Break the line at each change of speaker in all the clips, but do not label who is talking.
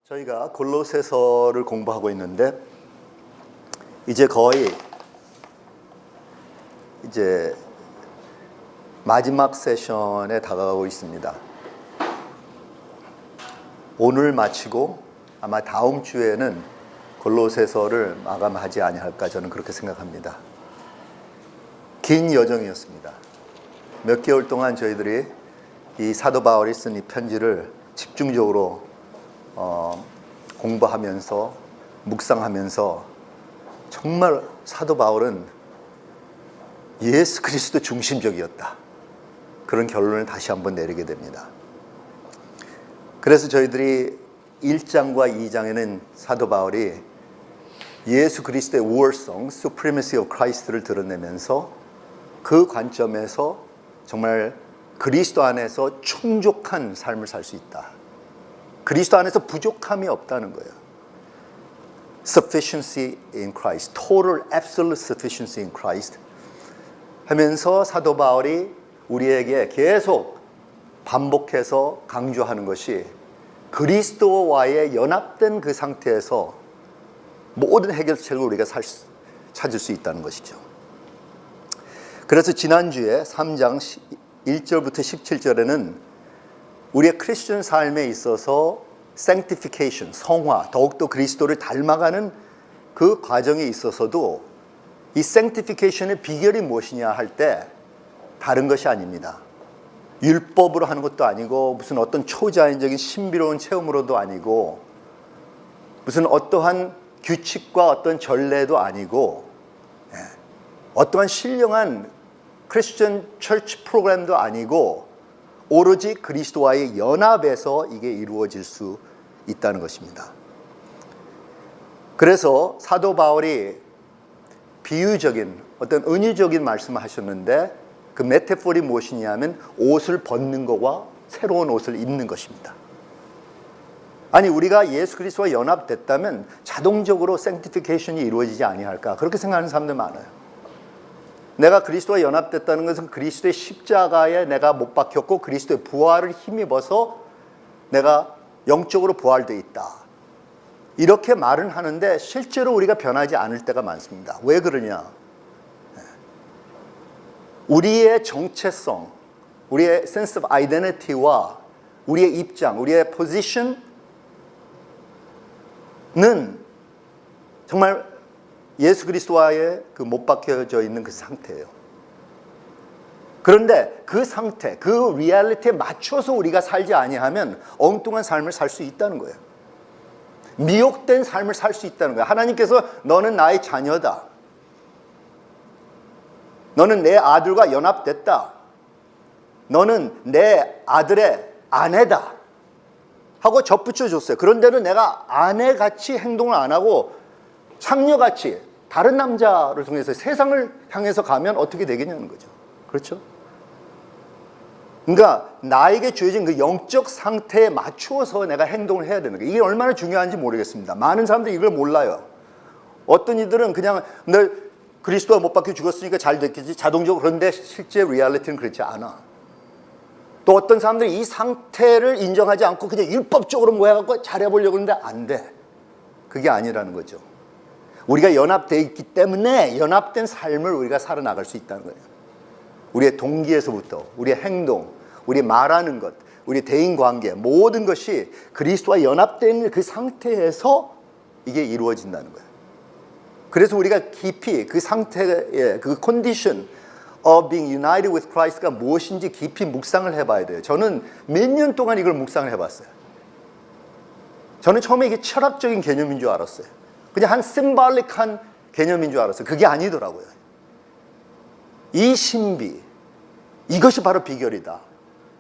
저희가 골로새서를 공부하고 있는데 이제 거의 마지막 세션에 다가가고 있습니다. 오늘 마치고 아마 다음 주에는 골로새서를 마감하지 아니할까 저는 그렇게 생각합니다. 긴 여정이었습니다. 몇 개월 동안 저희들이 이 사도 바울이 쓴 이 편지를 집중적으로 공부하면서 묵상하면서 정말 사도 바울은 예수 그리스도 중심적이었다. 그런 결론을 다시 한번 내리게 됩니다. 그래서 저희들이 1장과 2장에는 사도 바울이 예수 그리스도의 우월성, Supremacy of Christ를 드러내면서 그 관점에서 정말 그리스도 안에서 충족한 삶을 살 수 있다. 그리스도 안에서 부족함이 없다는 거예요. Sufficiency in Christ, Total Absolute Sufficiency in Christ 하면서 사도 바울이 우리에게 계속 반복해서 강조하는 것이 그리스도와의 연합된 그 상태에서 모든 해결책을 우리가 찾을 수 있다는 것이죠. 그래서 지난주에 3장 1절부터 17절에는 우리의 크리스천 삶에 있어서 sanctification, 성화, 더욱더 그리스도를 닮아가는 그 과정에 있어서도 이 sanctification의 비결이 무엇이냐 할 때 다른 것이 아닙니다. 율법으로 하는 것도 아니고 무슨 어떤 초자연적인 신비로운 체험으로도 아니고 무슨 어떠한 규칙과 어떤 전례도 아니고 어떠한 신령한 크리스천 처치 프로그램도 아니고 오로지 그리스도와의 연합에서 이게 이루어질 수 있다는 것입니다. 그래서 사도 바울이 비유적인 어떤 은유적인 말씀을 하셨는데 그 메타포리 무엇이냐면 옷을 벗는 것과 새로운 옷을 입는 것입니다. 아니 우리가 예수 그리스도와 연합됐다면 자동적으로 sanctification이 이루어지지 아니할까 그렇게 생각하는 사람들 많아요. 내가 그리스도와 연합됐다는 것은 그리스도의 십자가에 내가 못 박혔고 그리스도의 부활을 힘입어서 내가 영적으로 부활되어 있다. 이렇게 말은 하는데 실제로 우리가 변하지 않을 때가 많습니다. 왜 그러냐? 우리의 정체성, 우리의 sense of identity와 우리의 입장, 우리의 position은 정말 예수 그리스도와의 그 못 박혀져 있는 그 상태예요. 그런데 그 상태, 그 리얼리티에 맞춰서 우리가 살지 아니하면 엉뚱한 삶을 살 수 있다는 거예요. 미혹된 삶을 살 수 있다는 거예요. 하나님께서 너는 나의 자녀다. 너는 내 아들과 연합됐다. 너는 내 아들의 아내다. 하고 접붙여 줬어요. 그런데도 내가 아내같이 행동을 안 하고 창녀같이 다른 남자를 통해서 세상을 향해서 가면 어떻게 되겠냐는 거죠. 그렇죠? 그러니까 나에게 주어진 그 영적 상태에 맞추어서 내가 행동을 해야 되는 거예요. 이게 얼마나 중요한지 모르겠습니다. 많은 사람들이 이걸 몰라요. 어떤 이들은 그냥 내 그리스도와 못 박혀 죽었으니까 잘 됐겠지 자동적으로. 그런데 실제 리얼리티는 그렇지 않아. 또 어떤 사람들이 이 상태를 인정하지 않고 그냥 율법적으로 뭐 해갖고 잘해보려고 하는데 안 돼. 그게 아니라는 거죠. 우리가 연합되어 있기 때문에 연합된 삶을 우리가 살아나갈 수 있다는 거예요. 우리의 동기에서부터 우리의 행동, 우리 말하는 것, 우리의 대인관계 모든 것이 그리스도와 연합된 그 상태에서 이게 이루어진다는 거예요. 그래서 우리가 깊이 그 상태의 그 condition of being united with Christ가 무엇인지 깊이 묵상을 해봐야 돼요. 저는 몇 년 동안 이걸 묵상을 해봤어요. 저는 처음에 이게 철학적인 개념인 줄 알았어요. 그냥 한 심발릭한 개념인 줄 알았어요. 그게 아니더라고요. 이 신비, 이것이 바로 비결이다.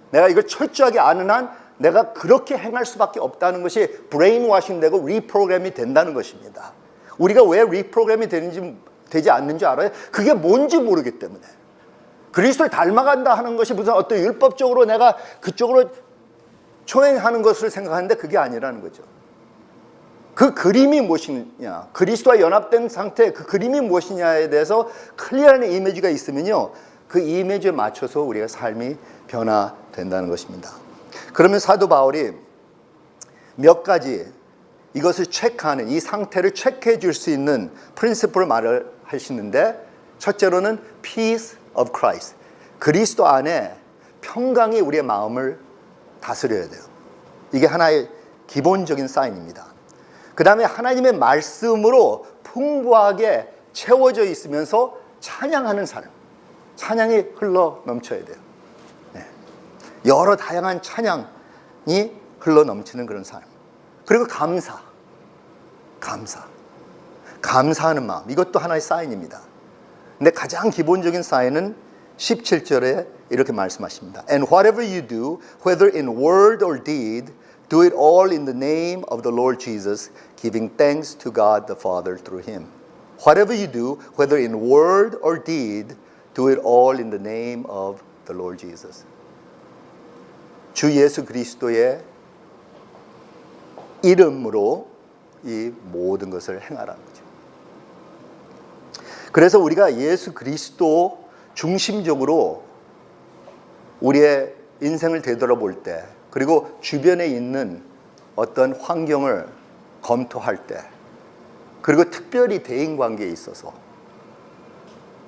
내가 이걸 철저하게 아는 한 내가 그렇게 행할 수밖에 없다는 것이 브레인워싱 되고 리프로그램이 된다는 것입니다. 우리가 왜 리프로그램이 되지 않는 줄 알아요? 그게 뭔지 모르기 때문에. 그리스도를 닮아간다 하는 것이 무슨 어떤 율법적으로 내가 그쪽으로 초행하는 것을 생각하는데 그게 아니라는 거죠. 그 그림이 무엇이냐, 그리스도와 연합된 상태 그 그림이 무엇이냐에 대해서 클리어한 이미지가 있으면요 그 이미지에 맞춰서 우리가 삶이 변화된다는 것입니다. 그러면 사도 바울이 몇 가지 이것을 체크하는, 이 상태를 체크해 줄 수 있는 프린시플을 말을 하시는데, 첫째로는 peace of Christ. 그리스도 안에 평강이 우리의 마음을 다스려야 돼요. 이게 하나의 기본적인 사인입니다. 그 다음에 하나님의 말씀으로 풍부하게 채워져 있으면서 찬양하는 삶. 찬양이 흘러 넘쳐야 돼요. 네. 여러 다양한 찬양이 흘러 넘치는 그런 삶. 그리고 감사하는 마음. 이것도 하나의 사인입니다. 근데 가장 기본적인 사인은 17절에 이렇게 말씀하십니다. And whatever you do, whether in word or deed, do it all in the name of the Lord Jesus, giving thanks to God the Father through Him. Whatever you do, whether in word or deed, do it all in the name of the Lord Jesus. 주 예수 그리스도의 이름으로 이 모든 것을 행하라는 거죠. 그래서 우리가 예수 그리스도 중심적으로 우리의 인생을 되돌아볼 때, 그리고 주변에 있는 어떤 환경을 검토할 때, 그리고 특별히 대인관계에 있어서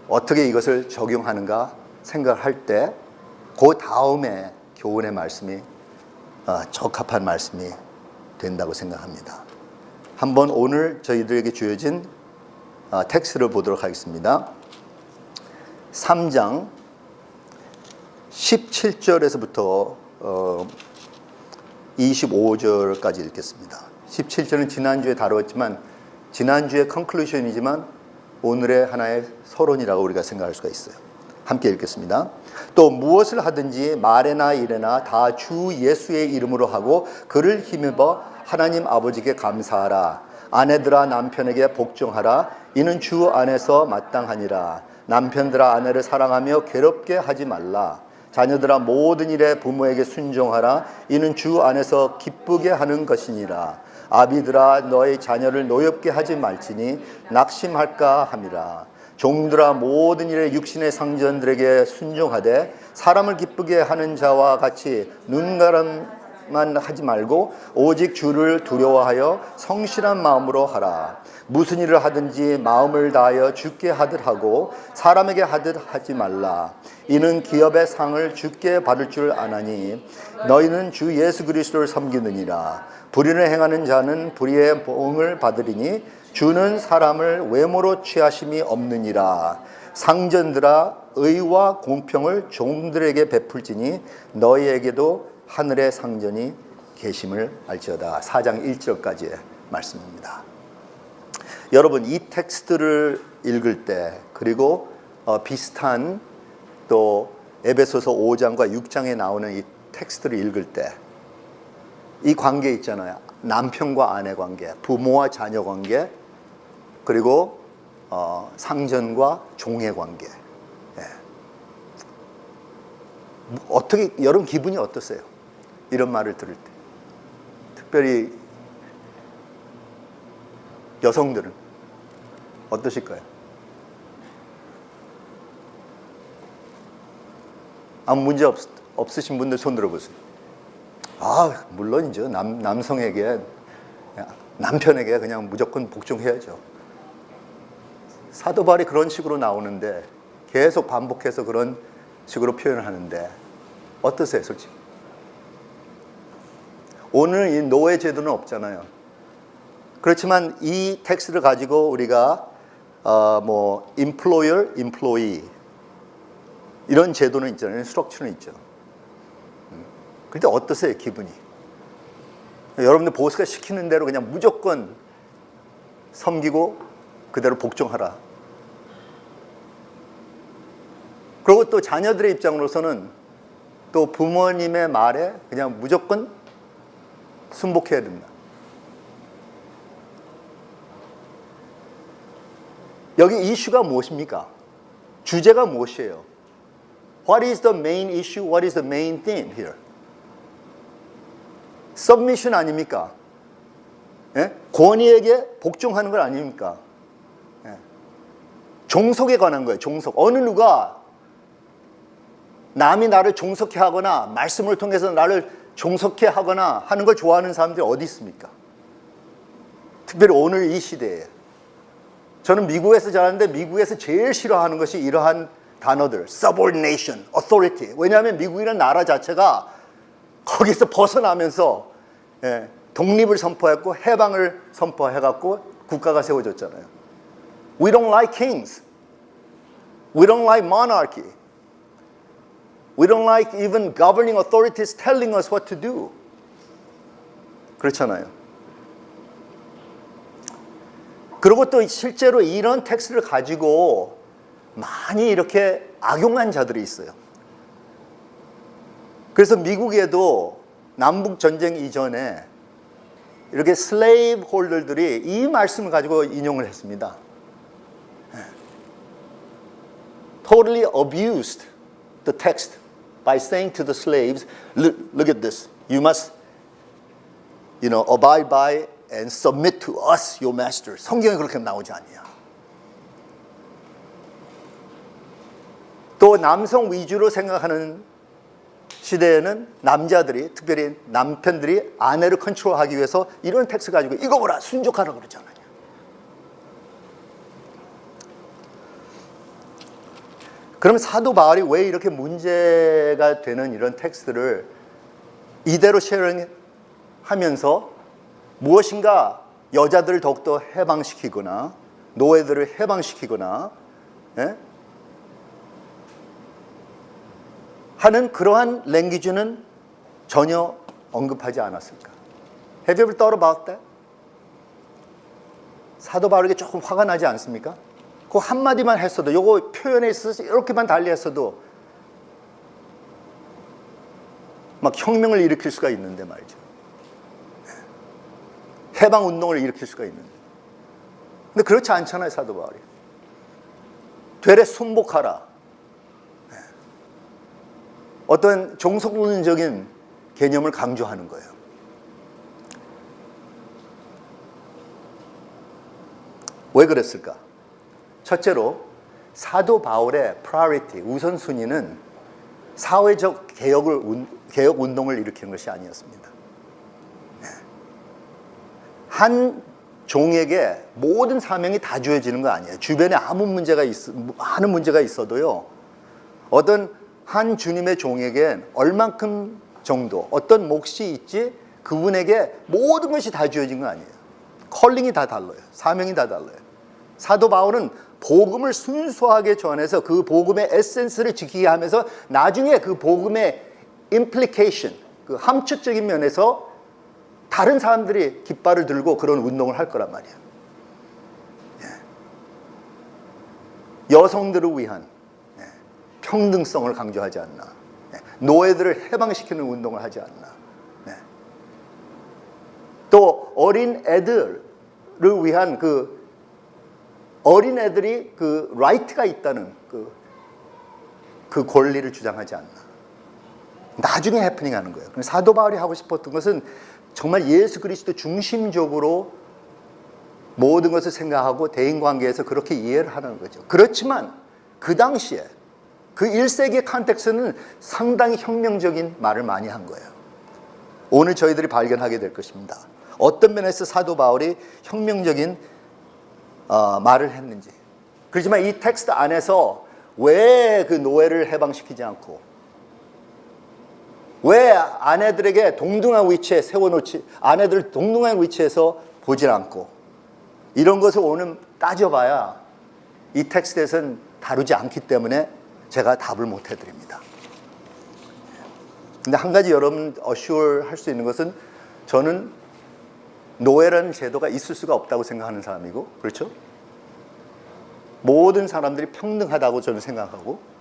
어떻게 이것을 적용하는가 생각할 때, 그 다음에 교훈의 말씀이 적합한 말씀이 된다고 생각합니다. 한번 오늘 저희들에게 주어진 텍스트를 보도록 하겠습니다. 3장 17절에서부터 25절까지 읽겠습니다. 17절은 지난주에 다루었지만, 지난주의 컨클루션이지만 오늘의 하나의 서론이라고 우리가 생각할 수가 있어요. 함께 읽겠습니다. 또 무엇을 하든지 말에나 일에나 다 주 예수의 이름으로 하고 그를 힘입어 하나님 아버지께 감사하라. 아내들아 남편에게 복종하라. 이는 주 안에서 마땅하니라. 남편들아 아내를 사랑하며 괴롭게 하지 말라. 자녀들아 모든 일에 부모에게 순종하라. 이는 주 안에서 기쁘게 하는 것이니라. 아비들아 너희 자녀를 노엽게 하지 말지니 낙심할까 함이라. 종들아 모든 일에 육신의 상전들에게 순종하되 사람을 기쁘게 하는 자와 같이 눈가람만 하지 말고 오직 주를 두려워하여 성실한 마음으로 하라. 무슨 일을 하든지 마음을 다하여 주께 하듯 하고 사람에게 하듯 하지 말라. 이는 기업의 상을 주께 받을 줄 아나니 너희는 주 예수 그리스도를 섬기느니라. 불의를 행하는 자는 불의의 보응을 받으리니 주는 사람을 외모로 취하심이 없느니라. 상전들아 의와 공평을 종들에게 베풀지니 너희에게도 하늘의 상전이 계심을 알지어다. 4장 1절까지의 말씀입니다. 여러분, 이 텍스트를 읽을 때, 그리고 비슷한 또 에베소서 5장과 6장에 나오는 이 텍스트를 읽을 때, 이 관계 있잖아요. 남편과 아내 관계, 부모와 자녀 관계, 그리고 상전과 종의 관계. 예. 어떻게, 여러분 기분이 어떠세요? 이런 말을 들을 때. 특별히 여성들은 어떠실까요? 아무 문제 없으신 분들 손 들어보세요. 물론이죠. 남성에게, 남편에게 그냥 무조건 복종해야죠. 사도 바울이 그런 식으로 나오는데, 계속 반복해서 그런 식으로 표현을 하는데 어떠세요, 솔직히? 오늘 이 노예 제도는 없잖아요. 그렇지만 이 텍스트를 가지고 우리가 employer, employee 이런 제도는 있잖아요. 스트럭처는 있죠. 그런데 어떠세요, 기분이? 여러분들 보스가 시키는 대로 그냥 무조건 섬기고 그대로 복종하라. 그리고 또 자녀들의 입장으로서는 또 부모님의 말에 그냥 무조건 순복해야 됩니다. 여기 이슈가 무엇입니까? 주제가 무엇이에요? What is the main issue? What is the main theme here? Submission 아닙니까? 예? 권위에게 복종하는 걸 아닙니까? 예. 종속에 관한 거예요. 종속. 어느 누가 남이 나를 종속해 하거나 말씀을 통해서 나를 종속해 하거나 하는 걸 좋아하는 사람들이 어디 있습니까? 특별히 오늘 이 시대에. 저는 미국에서 자랐는데 미국에서 제일 싫어하는 것이 이러한 단어들, subordination, authority. 왜냐하면 미국이라는 나라 자체가 거기서 벗어나면서 독립을 선포했고 해방을 선포해갖고 국가가 세워졌잖아요. We don't like kings. We don't like monarchy. We don't like even governing authorities telling us what to do. 그렇잖아요. 그리고 또 실제로 이런 텍스트를 가지고 많이 이렇게 악용한 자들이 있어요. 그래서 미국에도 남북 전쟁 이전에 이렇게 슬레이브 홀더들이 이 말씀을 가지고 인용을 했습니다. Totally abused the text by saying to the slaves, look at this. You must, abide by and submit to us, your master. 성경에 그렇게 나오지 않냐. 또 남성 위주로 생각하는 시대에는 남자들이, 특별히 남편들이 아내를 컨트롤하기 위해서 이런 텍스트 가지고 이거 보라, 순종하라 그러잖아요. 그럼 사도 바울이 왜 이렇게 문제가 되는 이런 텍스트를 이대로 쉐어링하면서 무엇인가 여자들을 더욱더 해방시키거나 노예들을 해방시키거나 하는 그러한 랭귀지는 전혀 언급하지 않았을까? Have you ever thought about that? 사도 바울에게 조금 화가 나지 않습니까? 그 한마디만 했어도, 요거 표현에 있어서 이렇게만 달리했어도 막 혁명을 일으킬 수가 있는데 말이죠. 해방 운동을 일으킬 수가 있는데. 근데 그렇지 않잖아요, 사도 바울이. 되레 순복하라. 어떤 종속론적인 개념을 강조하는 거예요. 왜 그랬을까? 첫째로 사도 바울의 priority, 우선순위는 사회적 개혁 운동을 일으키는 것이 아니었습니다. 한 종에게 모든 사명이 다 주어지는 거 아니에요. 주변에 많은 문제가 있어도요, 어떤 한 주님의 종에겐 얼만큼 정도, 어떤 몫이 있지, 그분에게 모든 것이 다 주어진 거 아니에요. 컬링이 다 달라요. 사명이 다 달라요. 사도 바울은 복음을 순수하게 전해서 그 복음의 에센스를 지키게 하면서 나중에 그 복음의 implication, 그 함축적인 면에서 다른 사람들이 깃발을 들고 그런 운동을 할 거란 말이에요. 여성들을 위한 평등성을 강조하지 않나. 노예들을 해방시키는 운동을 하지 않나. 또 어린 애들을 위한 그 어린 애들이 그 라이트가 있다는 그 권리를 주장하지 않나. 나중에 해프닝하는 거예요. 사도 바울이 하고 싶었던 것은 정말 예수 그리스도 중심적으로 모든 것을 생각하고 대인관계에서 그렇게 이해를 하는 거죠. 그렇지만 그 당시에 그 1세기의 컨텍스트는 상당히 혁명적인 말을 많이 한 거예요. 오늘 저희들이 발견하게 될 것입니다. 어떤 면에서 사도 바울이 혁명적인 말을 했는지. 그렇지만 이 텍스트 안에서 왜 그 노예를 해방시키지 않고, 왜 아내들에게 동등한 위치에 세워놓지, 아내들을 동등한 위치에서 보질 않고, 이런 것을 오늘 따져봐야 이 텍스트에서는 다루지 않기 때문에 제가 답을 못 해드립니다. 근데 한 가지 여러분 어슈얼 할 수 있는 것은, 저는 노예라는 제도가 있을 수가 없다고 생각하는 사람이고, 그렇죠? 모든 사람들이 평등하다고 저는 생각하고,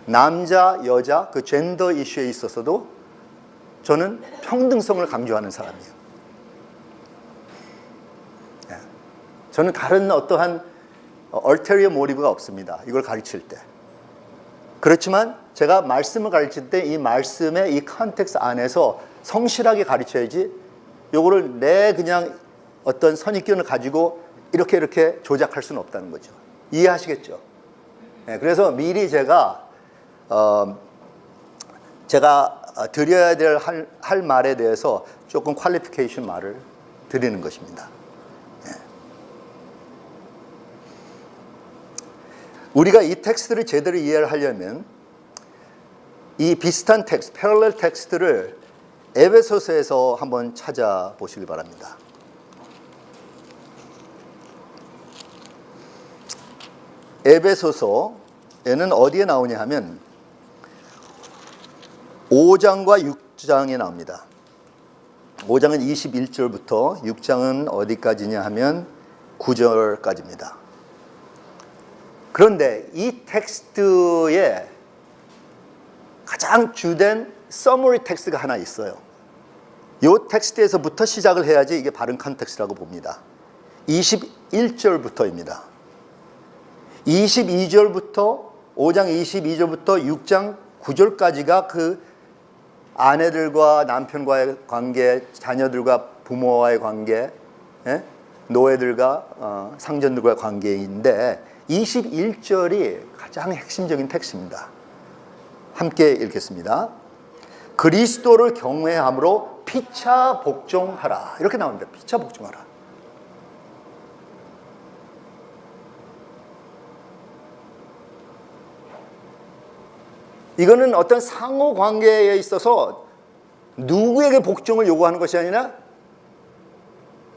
남자, 여자, 그 젠더 이슈에 있어서도 저는 평등성을 강조하는 사람이에요. 저는 다른 어떠한 얼테리어 모티브가 없습니다. 이걸 가르칠 때. 그렇지만 제가 말씀을 가르칠 때 이 말씀의 이 컨텍스트 안에서 성실하게 가르쳐야지, 요거를 내 그냥 어떤 선입견을 가지고 이렇게 조작할 수는 없다는 거죠. 이해하시겠죠? 그래서 미리 제가 드려야 될 할 말에 대해서 조금 퀄리피케이션 말을 드리는 것입니다. 우리가 이 텍스트를 제대로 이해를 하려면 이 비슷한 텍스트, 패럴렐 텍스트를 에베소서에서 한번 찾아보시기 바랍니다. 에베소서에는 어디에 나오냐 하면 5장과 6장에 나옵니다. 5장은 21절부터 6장은 어디까지냐 하면 9절까지입니다. 그런데 이 텍스트에 가장 주된 서머리 텍스트가 하나 있어요. 이 텍스트에서부터 시작을 해야지 이게 바른 컨텍스트라고 봅니다. 21절부터입니다. 22절부터 5장 22절부터 6장 9절까지가 그 아내들과 남편과의 관계, 자녀들과 부모와의 관계, 노예들과 상전들과의 관계인데 21절이 가장 핵심적인 텍스트입니다. 함께 읽겠습니다. 그리스도를 경외함으로 피차 복종하라. 이렇게 나옵니다. 피차 복종하라. 이거는 어떤 상호 관계에 있어서 누구에게 복종을 요구하는 것이 아니라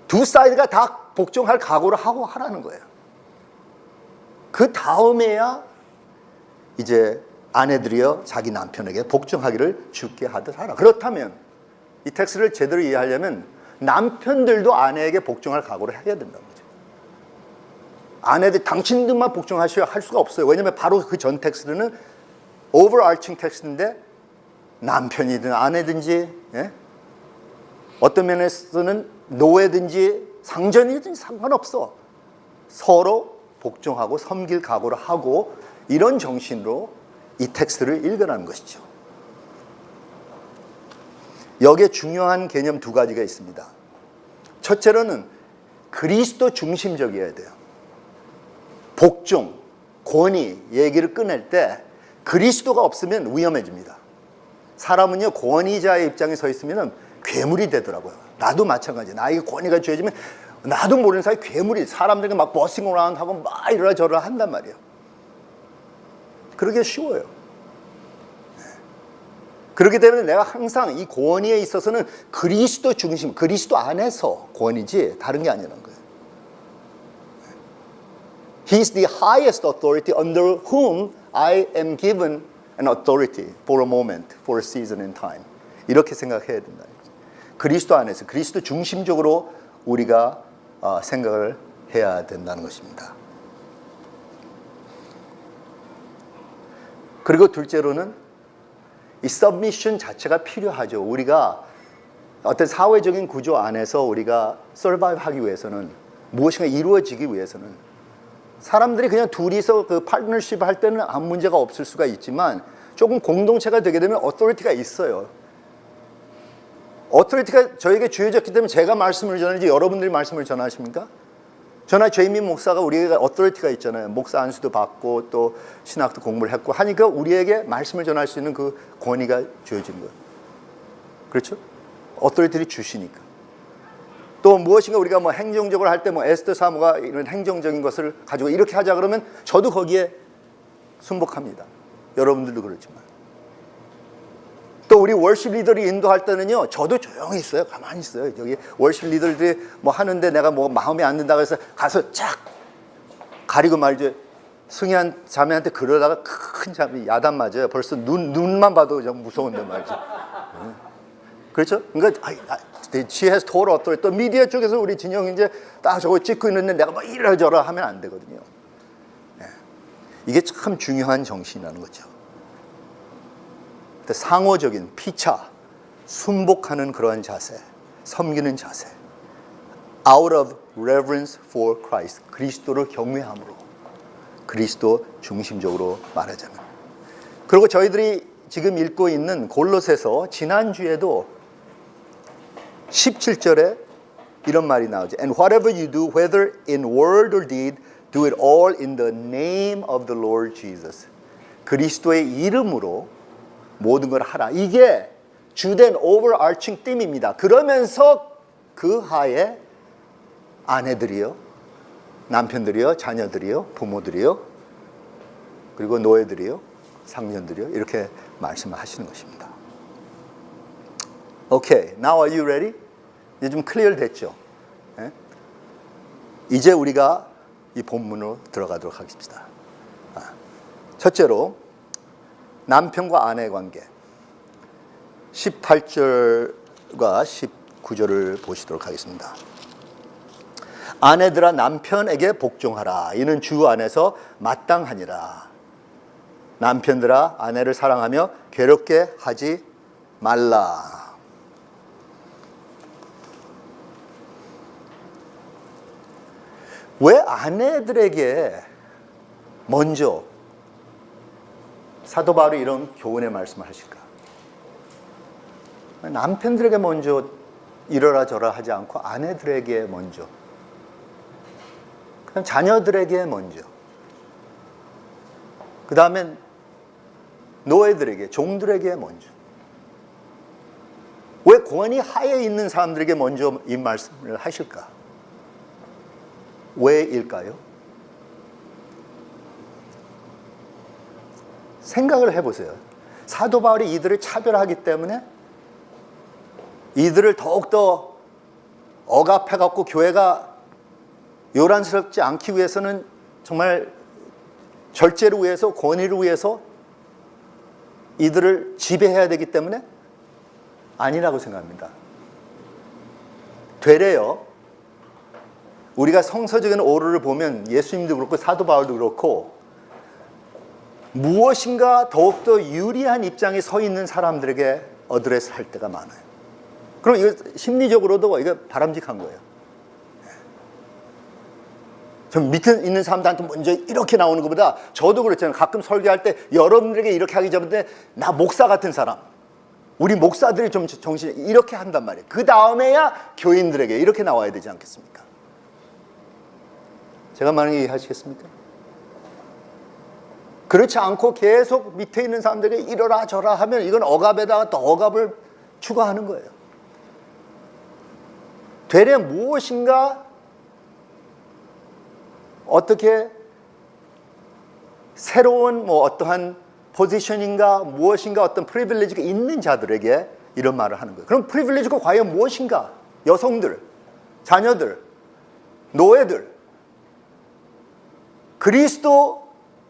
두 사이드가 다 복종할 각오를 하고 하라는 거예요. 그 다음에야 이제 아내들이여 자기 남편에게 복종하기를 주께 하듯 하라. 그렇다면 이 텍스트를 제대로 이해하려면 남편들도 아내에게 복종할 각오를 해야 된다는 거죠. 아내들 당신들만 복종하셔야 할 수가 없어요. 왜냐하면 바로 그 전 텍스트는 overarching 텍스트인데 남편이든 아내든지 어떤 면에서는 노예든지 상전이든지 상관없어. 서로 복종하고 섬길 각오를 하고 이런 정신으로 이 텍스트를 읽으라는 것이죠. 여기에 중요한 개념 두 가지가 있습니다. 첫째로는 그리스도 중심적이어야 돼요. 복종, 권위 얘기를 꺼낼 때 그리스도가 없으면 위험해집니다. 사람은요 권위자의 입장에 서 있으면 괴물이 되더라고요. 나도 마찬가지예요. 나에게 권위가 주어지면 나도 모르는 사이 괴물이 사람들에게 막 버싱 어라운드 하고 막 이러라 저러라 한단 말이에요. 그러기 쉬워요. 그렇기 때문에 내가 항상 이 권위에 있어서는 그리스도 중심, 그리스도 안에서 권위지 다른 게 아니라는 거예요. He is the highest authority under whom I am given an authority for a moment, for a season in time. 이렇게 생각해야 된다는 거죠. 그리스도 안에서, 그리스도 중심적으로 우리가 생각을 해야 된다는 것입니다. 그리고 둘째로는 이 서브미션 자체가 필요하죠. 우리가 어떤 사회적인 구조 안에서 우리가 서바이브 하기 위해서는 무엇인가 이루어지기 위해서는 사람들이 그냥 둘이서 그 파트너십 할 때는 아무 문제가 없을 수가 있지만 조금 공동체가 되게 되면 어토리티가 있어요. 어토리티가 저에게 주어졌기 때문에 제가 말씀을 전하지 여러분들이 말씀을 전하십니까? 저나 제이미 목사가 우리에게 어토리티가 있잖아요. 목사 안수도 받고 또 신학도 공부를 했고 하니까 우리에게 말씀을 전할 수 있는 그 권위가 주어진 거예요. 그렇죠? 어토리티를 주시니까. 또 무엇인가 우리가 뭐 행정적으로 할 때 뭐 에스더 사무가 이런 행정적인 것을 가지고 이렇게 하자 그러면 저도 거기에 순복합니다. 여러분들도 그렇지만. 또 우리 월십 리더를 인도할 때는요, 저도 조용히 있어요. 가만히 있어요. 여기 월십 리더들이 뭐 하는데 내가 뭐 마음에 안 든다고 해서 가서 쫙 가리고 말이죠. 승희한 자매한테 그러다가 큰 자매 야단 맞아요. 벌써 눈만 봐도 좀 무서운데 말이죠. 그렇죠? 그러니까 she has total authority. 또 미디어 쪽에서 우리 진영이 이제 딱 저거 찍고 있는데 내가 뭐 이러저러 하면 안 되거든요. 이게 참 중요한 정신이라는 거죠. 상호적인 피차, 순복하는 그러한 자세, 섬기는 자세. Out of reverence for Christ. 그리스도를 경외함으로. 그리스도 중심적으로 말하자면. 그리고 저희들이 지금 읽고 있는 골로새서 지난주에도 17절에 이런 말이 나오죠. And whatever you do, whether in word or deed, do it all in the name of the Lord Jesus. 그리스도의 이름으로 모든 걸 하라. 이게 주된 overarching theme입니다. 그러면서 그 하에 아내들이요, 남편들이요, 자녀들이요, 부모들이요, 그리고 노예들이요, 상년들이요, 이렇게 말씀을 하시는 것입니다. 오케이, now are you ready? 이제 좀 클리어 됐죠? 예? 이제 우리가 이 본문으로 들어가도록 하겠습니다. 첫째로 남편과 아내의 관계, 18절과 19절을 보시도록 하겠습니다. 아내들아 남편에게 복종하라. 이는 주 안에서 마땅하니라. 남편들아 아내를 사랑하며 괴롭게 하지 말라. 왜 아내들에게 먼저 사도 바울이 이런 교훈의 말씀을 하실까? 남편들에게 먼저 이러라 저러라 하지 않고 아내들에게 먼저, 그냥 자녀들에게 먼저, 그 다음엔 노예들에게, 종들에게 먼저. 왜 권위 하에 있는 사람들에게 먼저 이 말씀을 하실까? 왜일까요? 생각을 해보세요. 사도 바울이 이들을 차별하기 때문에 이들을 더욱더 억압해갖고 교회가 요란스럽지 않기 위해서는 정말 절제를 위해서, 권위를 위해서 이들을 지배해야 되기 때문에 아니라고 생각합니다. 되레요, 우리가 성서적인 오류를 보면 예수님도 그렇고 사도 바울도 그렇고 무엇인가 더욱더 유리한 입장에 서 있는 사람들에게 어드레스 할 때가 많아요. 그럼 이거 심리적으로도 이거 바람직한 거예요. 좀 밑에 있는 사람들한테 먼저 이렇게 나오는 것보다, 저도 그렇잖아요. 가끔 설교할 때 여러분들에게 이렇게 하기 전에 나 목사 같은 사람, 우리 목사들이 좀 정신 이렇게 한단 말이에요. 그 다음에야 교인들에게 이렇게 나와야 되지 않겠습니까? 제가 말하는 게 이해하시겠습니까? 그렇지 않고 계속 밑에 있는 사람들에게 이러라 저라 하면 이건 억압에다가 또 억압을 추가하는 거예요. 되레 무엇인가 어떻게 새로운 어떠한 포지션인가 무엇인가 어떤 프리빌리지가 있는 자들에게 이런 말을 하는 거예요. 그럼 프리빌리지가 과연 무엇인가? 여성들, 자녀들, 노예들, 그리스도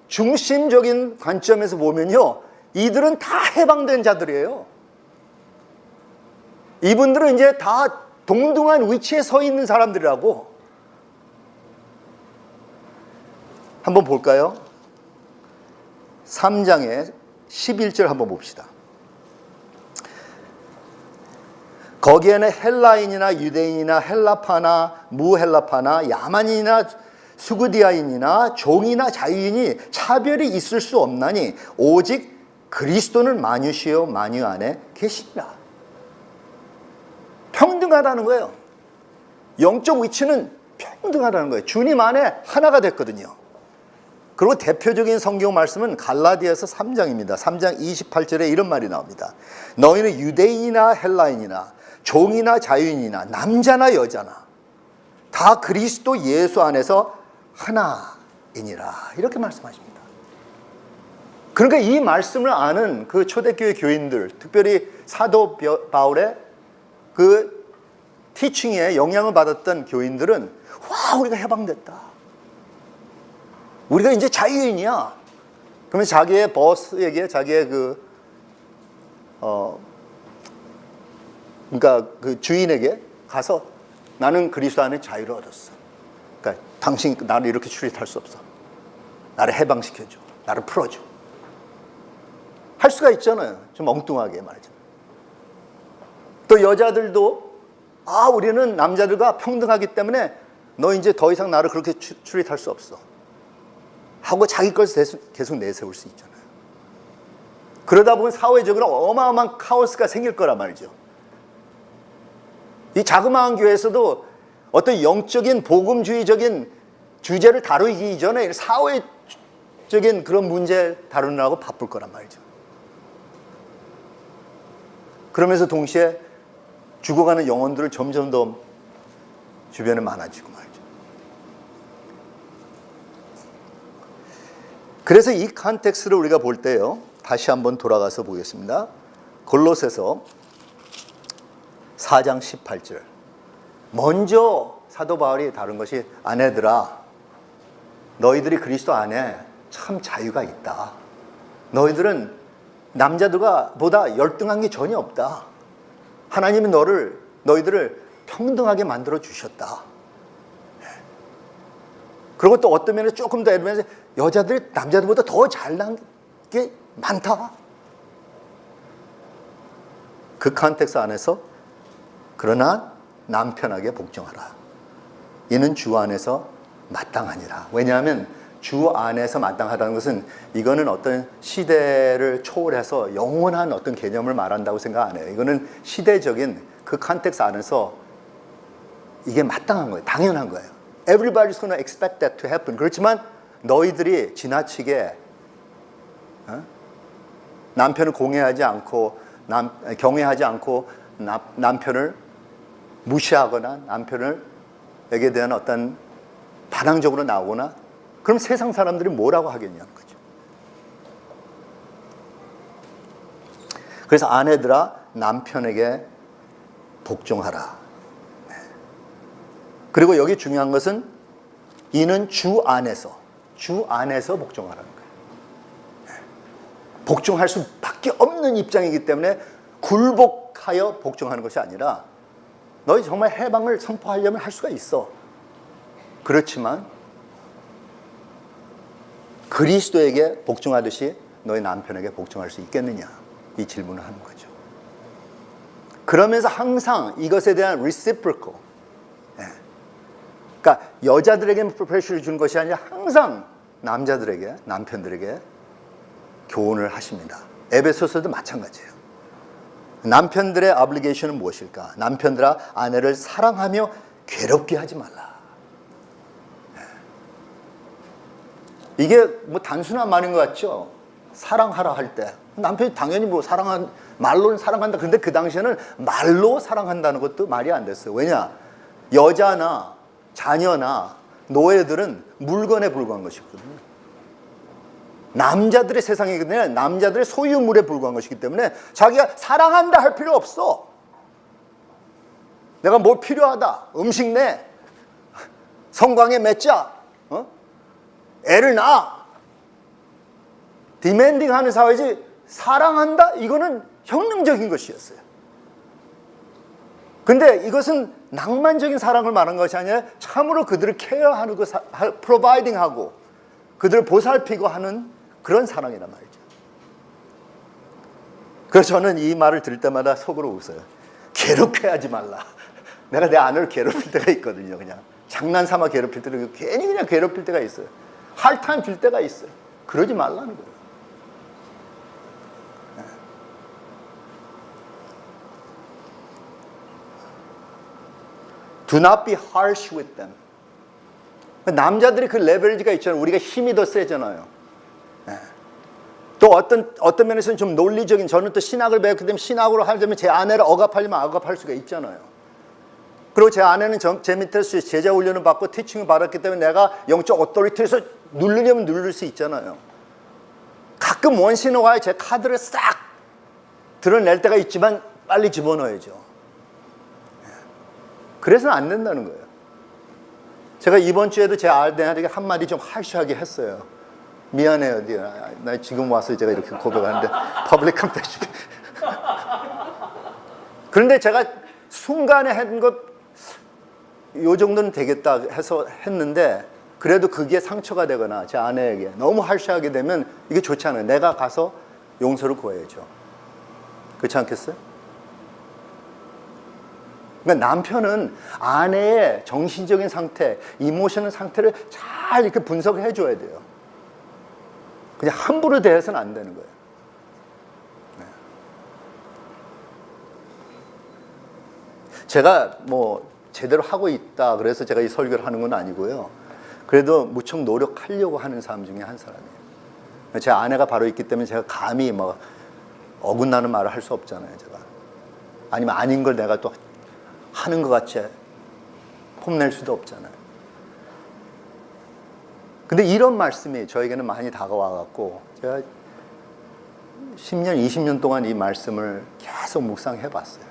중심적인 관점에서 보면요, 이들은 다 해방된 자들이에요. 이분들은 이제 다 동등한 위치에 서 있는 사람들이라고. 한번 볼까요? 3장의 11절 한번 봅시다. 거기에는 헬라인이나 유대인이나 헬라파나 무헬라파나 야만인이나 수구디아인이나 종이나 자유인이 차별이 있을 수 없나니 오직 그리스도는 만유시요 만유 안에 계시니라. 평등하다는 거예요. 영적 위치는 평등하다는 거예요. 주님 안에 하나가 됐거든요. 그리고 대표적인 성경 말씀은 갈라디아서 3장입니다. 3장 28절에 이런 말이 나옵니다. 너희는 유대인이나 헬라인이나 종이나 자유인이나 남자나 여자나 다 그리스도 예수 안에서 하나이니라. 이렇게 말씀하십니다. 그러니까 이 말씀을 아는 그 초대교회 교인들, 특별히 사도 바울의 그 티칭에 영향을 받았던 교인들은 와, 우리가 해방됐다. 우리가 이제 자유인이야. 그러면 자기의 보스에게, 자기의 그러니까 그 주인에게 가서 나는 그리스도 안에 자유를 얻었어. 그러니까 당신 나를 이렇게 추리할 수 없어. 나를 해방시켜줘. 나를 풀어줘. 할 수가 있잖아요. 좀 엉뚱하게 말이죠. 또 여자들도 우리는 남자들과 평등하기 때문에 너 이제 더 이상 나를 그렇게 추리할 수 없어 하고 자기 것을 계속 내세울 수 있잖아요. 그러다 보면 사회적으로 어마어마한 카오스가 생길 거란 말이죠. 이 자그마한 교회에서도 어떤 영적인 복음주의적인 주제를 다루기 이전에 사회적인 그런 문제 다루느라고 바쁠 거란 말이죠. 그러면서 동시에 죽어가는 영혼들을 점점 더 주변에 많아지고 말이죠. 그래서 이 컨텍스트를 우리가 볼 때요, 다시 한번 돌아가서 보겠습니다. 골로새서 4장 18절. 먼저 사도 바울이 다룬 것이 아내들아, 너희들이 그리스도 안에 참 자유가 있다. 너희들은 남자들과 보다 열등한 게 전혀 없다. 하나님이 너희들을 평등하게 만들어 주셨다. 그리고 또 어떤 면에서 조금 더 애매해서 여자들이 남자들보다 더 잘난 게 많다. 그 컨텍스트 안에서 그러나 남편에게 복종하라. 이는 주 안에서 마땅하니라. 왜냐하면 주 안에서 마땅하다는 것은 이거는 어떤 시대를 초월해서 영원한 어떤 개념을 말한다고 생각 안 해요. 이거는 시대적인 그 컨텍스트 안에서 이게 마땅한 거예요. 당연한 거예요. Everybody's gonna expect that to happen. 그렇지만 너희들이 지나치게 남편을 공애하지 않고 경외하지 않고 남편을 무시하거나 남편에게 대한 어떤 반항적으로 나오거나 그럼 세상 사람들이 뭐라고 하겠냐는 거죠. 그래서 아내들아 남편에게 복종하라. 그리고 여기 중요한 것은 이는 주 안에서 복종하라는 거예요. 복종할 수밖에 없는 입장이기 때문에 굴복하여 복종하는 것이 아니라 너희 정말 해방을 선포하려면 할 수가 있어. 그렇지만 그리스도에게 복종하듯이 너희 남편에게 복종할 수 있겠느냐, 이 질문을 하는 거죠. 그러면서 항상 이것에 대한 reciprocal, 그러니까 여자들에게 프레셔를 주는 것이 아니라 항상 남자들에게, 남편들에게 교훈을 하십니다. 에베소서도 마찬가지예요. 남편들의 obligation은 무엇일까? 남편들아 아내를 사랑하며 괴롭게 하지 말라. 이게 뭐 단순한 말인 것 같죠? 사랑하라 할 때 남편이 당연히 뭐 말로는 사랑한다. 근데 그 당시에는 말로 사랑한다는 것도 말이 안 됐어요. 왜냐? 여자나 자녀나 노예들은 물건에 불과한 것이거든요. 남자들의 세상이기 때문에 남자들의 소유물에 불과한 것이기 때문에 자기가 사랑한다 할 필요 없어. 내가 뭘 필요하다, 음식 내, 성광에 맺자, 애를 낳아, 디맨딩하는 사회지 사랑한다? 이거는 혁명적인 것이었어요. 근데 이것은 낭만적인 사랑을 말한 것이 아니라 참으로 그들을 케어하는 것, 프로바이딩하고 그들을 보살피고 하는 그런 사랑이란 말이죠. 그래서 저는 이 말을 들을 때마다 속으로 웃어요. 괴롭게 하지 말라. 내가 내 아내를 괴롭힐 때가 있거든요. 그냥 장난삼아 괴롭힐 때도 괜히 그냥 괴롭힐 때가 있어요. 할탄 줄 때가 있어요. 그러지 말라는 거예요. Do not be harsh with them. 남자들이 그 레버리지가 있잖아요. 우리가 힘이 더 세잖아요. 또 어떤 면에서는 좀 논리적인, 저는 또 신학을 배웠기 때문에 신학으로 하려면 제 아내를 억압하려면 억압할 수가 있잖아요. 그리고 제 아내는 제 밑에서 제자 훈련을 받고 티칭을 받았기 때문에 내가 영적 오토리티에서 누르려면 누를 수 있잖아요. 가끔 원신을 와야 제 카드를 싹 드러낼 때가 있지만 빨리 집어넣어야죠. 그래서는 안 된다는 거예요. 제가 이번 주에도 제 아내에게 한마디 좀 harsh하게 했어요. 미안해요. 나 지금 와서 제가 이렇게 고백하는데 퍼블릭 컴패션. 그런데 제가 순간에 한 것 요 정도는 되겠다 해서 했는데 그래도 그게 상처가 되거나 제 아내에게 너무 harsh하게 되면 이게 좋지 않아요. 내가 가서 용서를 구해야죠. 그렇지 않겠어요? 그러니까 남편은 아내의 정신적인 상태, 이모셔널 상태를 잘 이렇게 분석해 줘야 돼요. 그냥 함부로 대해서는 안 되는 거예요. 제가 뭐 제대로 하고 있다 그래서 제가 이 설교를 하는 건 아니고요. 그래도 무척 노력하려고 하는 사람 중에 한 사람이에요. 제 아내가 바로 있기 때문에 제가 감히 뭐 어긋나는 말을 할 수 없잖아요. 제가 아니면 아닌 걸 내가 또 하는 것 같이 폼낼 수도 없잖아요. 근데 이런 말씀이 저에게는 많이 다가와갖고 제가 10년, 20년 동안 이 말씀을 계속 묵상해 봤어요.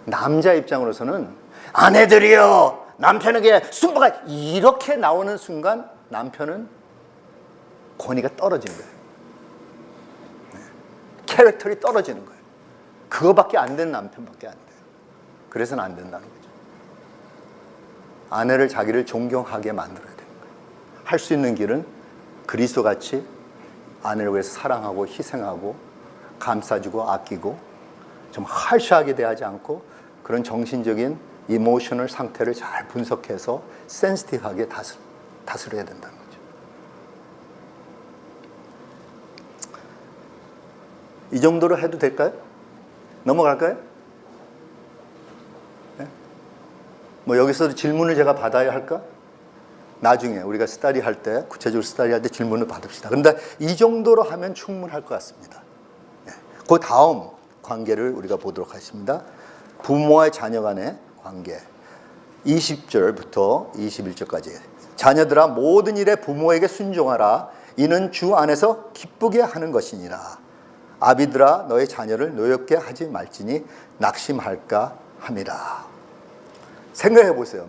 남자 입장으로서는 아내들이여 남편에게 순박하 이렇게 나오는 순간 남편은 권위가 떨어지는 거예요. 캐릭터이 떨어지는 거예요. 그거밖에 안 된 남편밖에 안 돼요. 그래서는 안 된다는 거죠. 아내를 자기를 존경하게 만들어야 되는 거예요. 할 수 있는 길은 그리스도같이 아내를 위해서 사랑하고 희생하고 감싸주고 아끼고 좀 harsh하게 대하지 않고 그런 정신적인 이모셔널 상태를 잘 분석해서 센시티브하게 다스려야 된다는 거죠. 이 정도로 해도 될까요? 넘어갈까요? 네? 뭐 여기서 질문을 제가 받아야 할까? 나중에 우리가 스터디 할 때, 구체적으로 스터디 할 때 질문을 받읍시다. 그런데 이 정도로 하면 충분할 것 같습니다. 네. 그 다음 관계를 우리가 보도록 하겠습니다. 부모와 자녀 간의 관계. 20절부터 21절까지. 자녀들아 모든 일에 부모에게 순종하라. 이는 주 안에서 기쁘게 하는 것이니라. 아비들아 너의 자녀를 노엽게 하지 말지니 낙심할까 함이라. 생각해 보세요.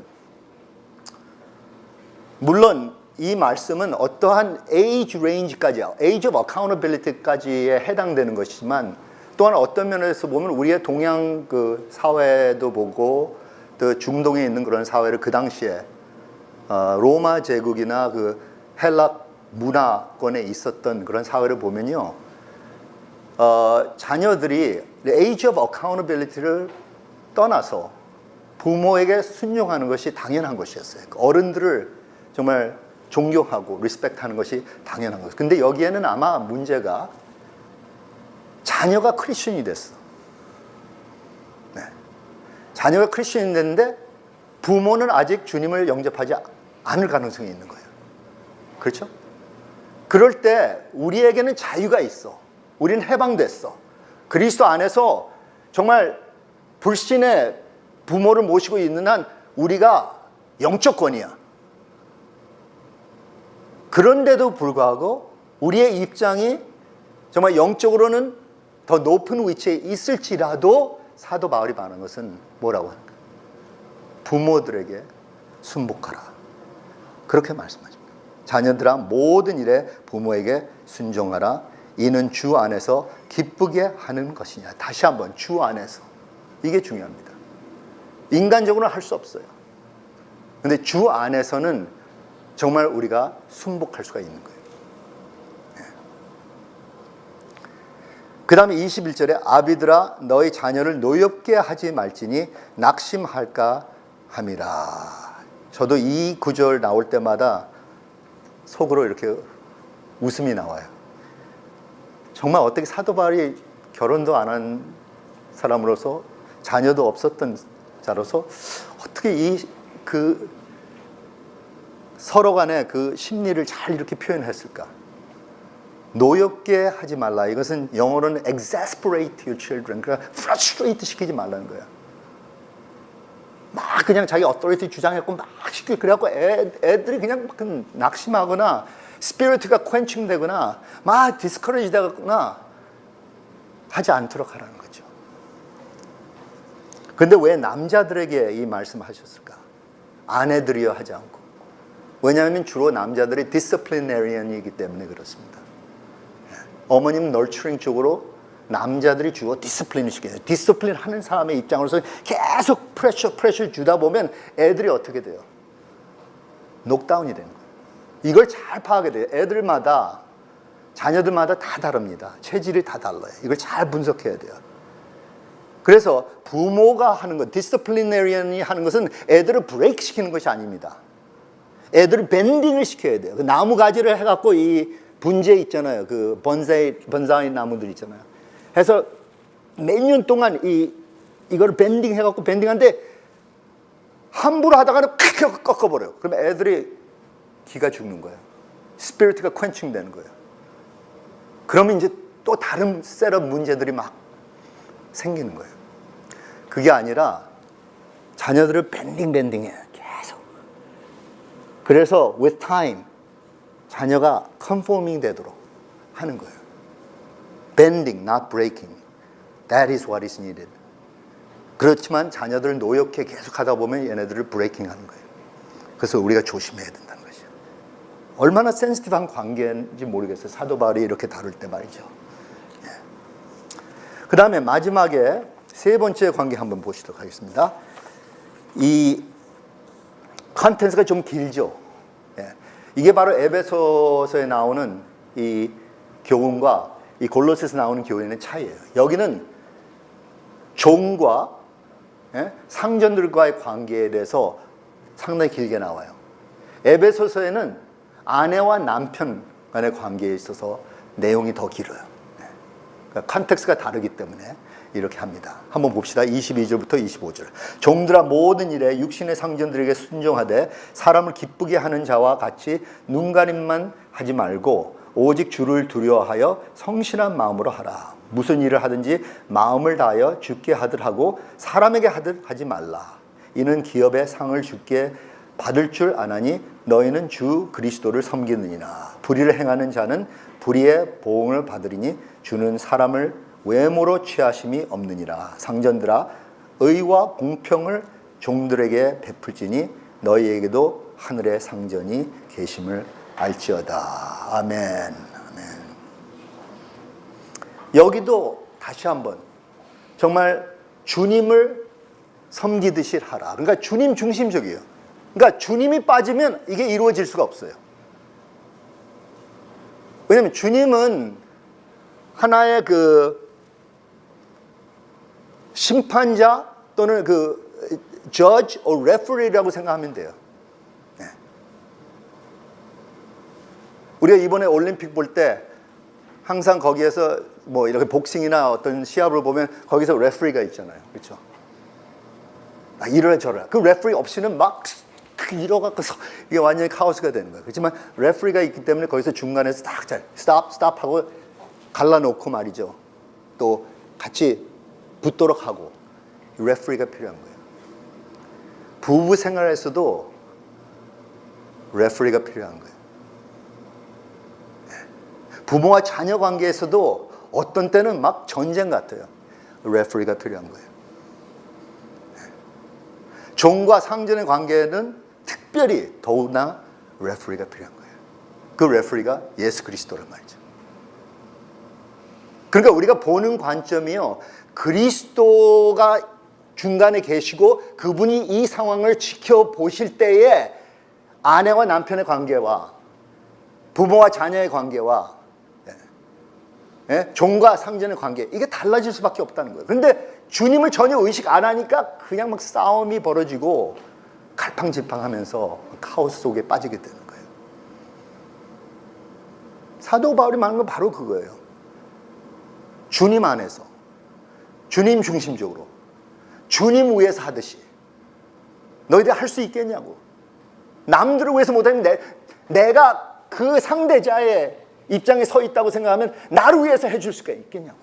물론 이 말씀은 어떠한 age range까지, age of accountability까지에 해당되는 것이지만 또한 어떤 면에서 보면 우리의 동양 그 사회도 보고 또 중동에 있는 그런 사회를 그 당시에 로마 제국이나 그 헬라 문화권에 있었던 그런 사회를 보면요, 자녀들이 age of accountability를 떠나서 부모에게 순종하는 것이 당연한 것이었어요. 어른들을 정말 존경하고 리스펙트하는 것이 당연한 것이었어요. 근데 여기에는 아마 문제가 자녀가 크리스천이 됐어. 네. 자녀가 크리스천이 됐는데 부모는 아직 주님을 영접하지 않을 가능성이 있는 거예요. 그렇죠? 그럴 때 우리에게는 자유가 있어. 우리는 해방됐어. 그리스도 안에서 정말 불신의 부모를 모시고 있는 한 우리가 영적권이야. 그런데도 불구하고 우리의 입장이 정말 영적으로는 더 높은 위치에 있을지라도 사도 바울이 말하는 것은 뭐라고 하는가? 부모들에게 순복하라. 그렇게 말씀하십니다. 자녀들아 모든 일에 부모에게 순종하라. 이는 주 안에서 기쁘게 하는 것이냐. 다시 한번 주 안에서. 이게 중요합니다. 인간적으로는 할 수 없어요. 근데 주 안에서는 정말 우리가 순복할 수가 있는 거예요. 네. 그 다음에 21절에 아비들아 너희 자녀를 노엽게 하지 말지니 낙심할까 함이라. 저도 이 구절 나올 때마다 속으로 이렇게 웃음이 나와요. 정말 어떻게 사도 바울이 결혼도 안 한 사람으로서 자녀도 없었던 자로서 어떻게 서로 간의 그 심리를 잘 이렇게 표현했을까? 노엽게 하지 말라. 이것은 영어로는 exasperate your children. 그러니까 frustrate 시키지 말라는 거야. 막 그냥 자기 authority 주장했고 막 시키고 그래갖고 애들이 그냥 막 낙심하거나 스피릿가 quenching 되거나 막 discourage 되거나 하지 않도록 하라는 거죠. 근데 왜 남자들에게 이 말씀하셨을까? 아내들이여 하지 않고. 왜냐하면 주로 남자들이 disciplinarian이기 때문에 그렇습니다. 어머님 nurturing 쪽으로 남자들이 주로 디스플린을 시켜요. 디스플린 하는 사람의 입장으로서 계속 프레셔 주다 보면 애들이 어떻게 돼요? 녹다운이 되는 거예요. 이걸 잘 파악해야 돼요. 애들마다, 자녀들마다 다 다릅니다. 체질이 다 달라요. 이걸 잘 분석해야 돼요. 그래서 부모가 하는 것, 디스플리네리언이 하는 것은 애들을 브레이크 시키는 것이 아닙니다. 애들을 밴딩을 시켜야 돼요. 그 나무 가지를 해갖고 이 분재 있잖아요. 그 번사이 나무들 있잖아요. 해서 몇 년 동안 이걸 밴딩 해갖고 밴딩하는데 함부로 하다가는 칵 꺾어버려요. 그러면 애들이 기가 죽는 거예요. 스피릿가 퀀칭 되는 거예요. 그러면 이제 또 다른 셋업 문제들이 막 생기는 거예요. 그게 아니라 자녀들을 밴딩해 계속. 그래서 with time 자녀가 conforming 되도록 하는 거예요. bending, not breaking. That is what is needed. 그렇지만 자녀들을 노엽게 계속 하다 보면 얘네들을 breaking 하는 거예요. 그래서 우리가 조심해야 된다는 거죠. 얼마나 센시티브한 관계인지 모르겠어요. 사도 바울이 이렇게 다룰 때 말이죠. 예. 그 다음에 마지막에 세 번째 관계 한번 보시도록 하겠습니다. 이 컨텐츠가 좀 길죠. 예. 이게 바로 에베소서에 나오는 이 교훈과 이 골로새에서 나오는 교훈의 차이예요. 여기는 종과 상전들과의 관계에 대해서 상당히 길게 나와요. 에베소서에는 아내와 남편 간의 관계에 있어서 내용이 더 길어요. 그러니까 컨텍스트가 다르기 때문에 이렇게 합니다. 한번 봅시다. 22절부터 25절. 종들아 모든 일에 육신의 상전들에게 순종하되 사람을 기쁘게 하는 자와 같이 눈가림만 하지 말고 오직 주를 두려워하여 성실한 마음으로 하라. 무슨 일을 하든지 마음을 다하여 주께 하듯 하고 사람에게 하듯 하지 말라. 이는 기업의 상을 주께 받을 줄 아나니 너희는 주 그리스도를 섬기느니라. 불의를 행하는 자는 불의의 보응을 받으리니 주는 사람을 외모로 취하심이 없느니라. 상전들아 의와 공평을 종들에게 베풀지니 너희에게도 하늘의 상전이 계심을 알지어다. 아멘. 아멘. 여기도 다시 한번 정말 주님을 섬기듯이 하라. 그러니까 주님 중심적이에요. 그러니까 주님이 빠지면 이게 이루어질 수가 없어요. 왜냐하면 주님은 하나의 그 심판자 또는 그 judge or referee라고 생각하면 돼요. 네. 우리가 이번에 올림픽 볼 때 항상 거기에서 뭐 이렇게 복싱이나 어떤 시합을 보면 거기서 레퍼리가 있잖아요. 그렇죠? 이러라 저러라. 그 레퍼리 없이는 막 이러갖고서 이게 완전히 카오스가 되는 거예요. 그렇지만 레퍼리가 있기 때문에 거기서 중간에서 딱 잘 스탑 하고 갈라놓고 말이죠. 또 같이 붙도록 하고 레퍼리가 필요한 거예요. 부부 생활에서도 레퍼리가 필요한 거예요. 부모와 자녀 관계에서도 어떤 때는 막 전쟁 같아요. 레퍼리가 필요한 거예요. 종과 상전의 관계는 특별히 더욱나 레퍼리가 필요한 거예요. 그 레퍼리가 예수 그리스도란 말이죠. 그러니까 우리가 보는 관점이요, 그리스도가 중간에 계시고 그분이 이 상황을 지켜보실 때에 아내와 남편의 관계와 부모와 자녀의 관계와 종과 상전의 관계, 이게 달라질 수밖에 없다는 거예요. 그런데 주님을 전혀 의식 안 하니까 그냥 막 싸움이 벌어지고 갈팡질팡하면서 카오스 속에 빠지게 되는 거예요. 사도 바울이 말하는 건 바로 그거예요. 주님 안에서, 주님 중심적으로, 주님 위해서 하듯이 너희들 할 수 있겠냐고. 남들을 위해서 못하면 내가 그 상대자의 입장에 서 있다고 생각하면 나를 위해서 해줄 수가 있겠냐고.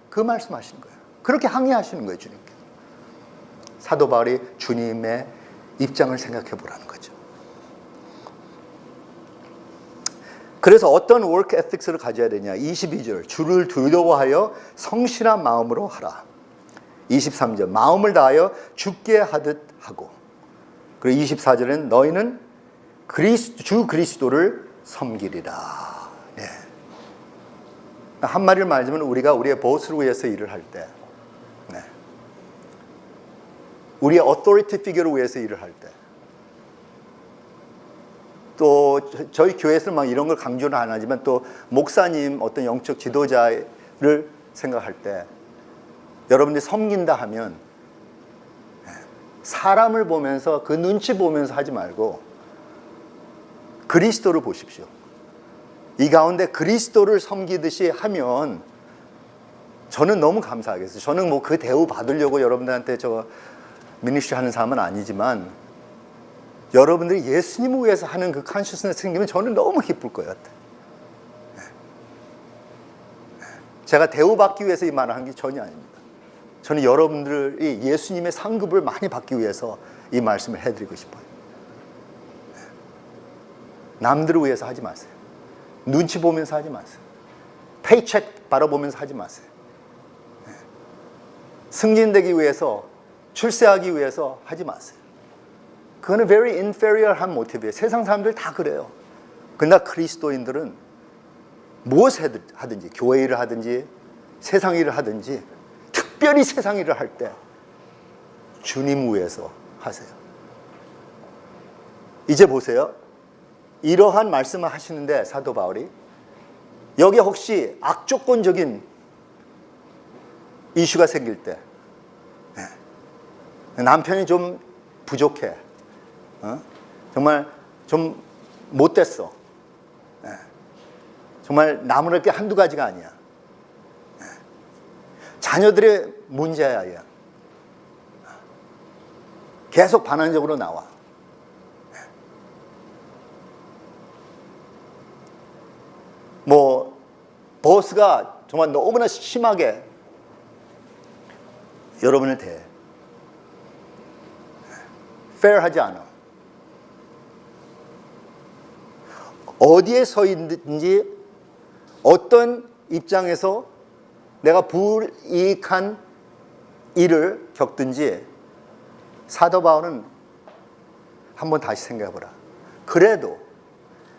그 말씀하시는 거예요. 그렇게 항의하시는 거예요, 주님께. 사도 바울이 주님의 입장을 생각해 보라는 거죠. 그래서 어떤 워크 에틱스를 가져야 되냐. 22절, 주를 두려워하여 성실한 마음으로 하라. 23절, 마음을 다하여 주께 하듯 하고. 그리고 24절은 너희는 주 그리스도를 섬기리라. 네. 한마디로 말하자면 우리가 우리의 보스를 위해서 일을 할 때, 네. 우리의 authority figure를 위해서 일을 할 때, 또 저희 교회에서는 막 이런 걸 강조는 안 하지만 또 목사님, 어떤 영적 지도자를 생각할 때 여러분들이 섬긴다 하면 사람을 보면서 그 눈치 보면서 하지 말고 그리스도를 보십시오. 이 가운데 그리스도를 섬기듯이 하면 저는 너무 감사하겠어요. 저는 뭐 그 대우 받으려고 여러분들한테 저 미니스트리 하는 사람은 아니지만 여러분들이 예수님을 위해서 하는 그 컨셔스너스 생기면 저는 너무 기쁠 것 같아요. 제가 대우받기 위해서 이 말을 한 게 전혀 아닙니다. 저는 여러분들이 예수님의 상급을 많이 받기 위해서 이 말씀을 해드리고 싶어요. 남들을 위해서 하지 마세요. 눈치 보면서 하지 마세요. 페이첵 바라보면서 하지 마세요. 승진되기 위해서, 출세하기 위해서 하지 마세요. 그거는 very inferior한 모티브예요. 세상 사람들 다 그래요. 그러나 그리스도인들은 무엇을 하든지, 교회 일을 하든지 세상 일을 하든지, 특별히 세상 일을 할 때 주님 위해서 하세요. 이제 보세요. 이러한 말씀을 하시는데 사도 바울이 여기 혹시 악조건적인 이슈가 생길 때, 남편이 좀 부족해, 정말 좀 못됐어, 정말 나무랄 게 한두 가지가 아니야, 자녀들의 문제야, 계속 반항적으로 나와, 뭐 보스가 정말 너무나 심하게 여러분을 대해 페어하지 않아. 어디에 서 있는지, 어떤 입장에서 내가 불이익한 일을 겪든지 사도 바울은 한번 다시 생각해 보라. 그래도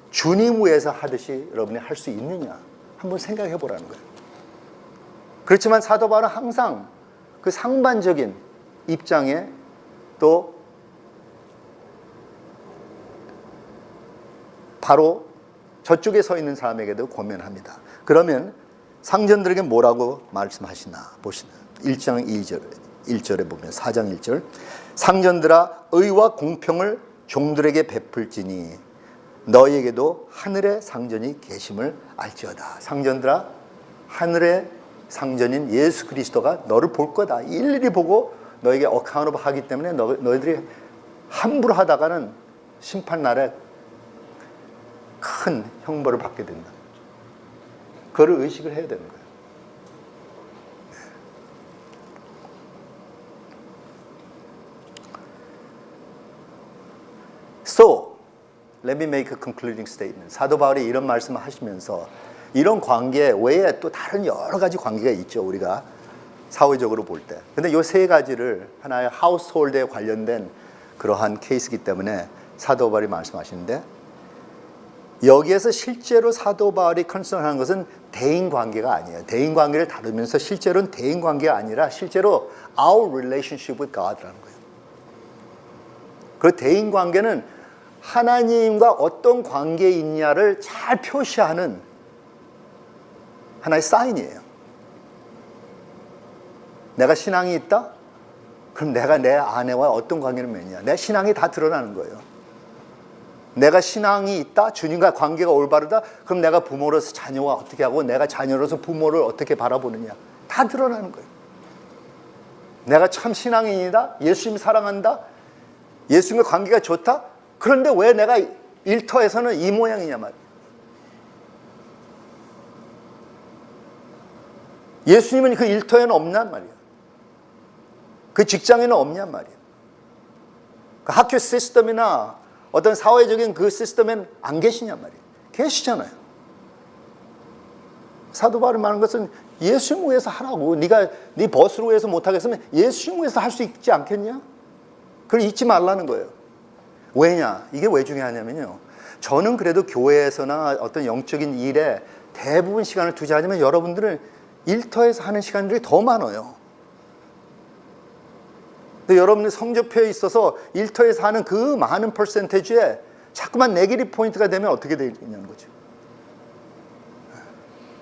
주님 위해서 하듯이 여러분이 할 수 있느냐 한번 생각해 보라는 거예요. 그렇지만 사도 바울은 항상 그 상반적인 입장에 또 바로 저쪽에 서 있는 사람에게도 권면합니다. 그러면 상전들에게 뭐라고 말씀하시나 보시나. 1장 1절에 보면 4장 1절 상전들아 의와 공평을 종들에게 베풀지니 너희에게도 하늘의 상전이 계심을 알지어다. 상전들아, 하늘의 상전인 예수 그리스도가 너를 볼 거다. 일일이 보고 너에게 어카운트 하기 때문에 너희들이 함부로 하다가는 심판날에 큰 형벌을 받게 된다. 그걸 의식을 해야 되는 거예요. So, let me make a concluding statement. 사도 바울이 이런 말씀을 하시면서 이런 관계 외에 또 다른 여러 가지 관계가 있죠. 우리가 사회적으로 볼 때. 근데 이 세 가지를 하나의 하우스홀드에 관련된 그러한 케이스이기 때문에 사도 바울이 말씀하시는데 여기에서 실제로 사도 바울이 컨설하는 것은 대인 관계가 아니에요. 대인 관계를 다루면서 실제로는 대인 관계가 아니라 실제로 our relationship with God라는 거예요. 그 대인 관계는 하나님과 어떤 관계에 있냐를 잘 표시하는 하나의 사인이에요. 내가 신앙이 있다? 그럼 내가 내 아내와 어떤 관계를 맺냐? 내 신앙이 다 드러나는 거예요. 내가 신앙이 있다? 주님과 관계가 올바르다? 그럼 내가 부모로서 자녀와 어떻게 하고 내가 자녀로서 부모를 어떻게 바라보느냐? 다 드러나는 거예요. 내가 참 신앙인이다? 예수님 사랑한다? 예수님과 관계가 좋다? 그런데 왜 내가 일터에서는 이 모양이냐 말이야. 예수님은 그 일터에는 없냔 말이야. 그 직장에는 없냔 말이야. 그 학교 시스템이나 어떤 사회적인 그 시스템엔 안 계시냔 말이야. 계시잖아요. 사도 바울이 말하는 것은 예수님 위해서 하라고. 네가 네 버스를 위해서 못하겠으면 예수님 위해서 할 수 있지 않겠냐? 그걸 잊지 말라는 거예요. 왜냐? 이게 왜 중요하냐면요. 저는 그래도 교회에서나 어떤 영적인 일에 대부분 시간을 투자하지만 여러분들은 일터에서 하는 시간들이 더 많아요. 근데 여러분들 성적표에 있어서 일터에서 하는 그 많은 퍼센테이지에 자꾸만 네게티브 포인트가 되면 어떻게 되냐는 거죠.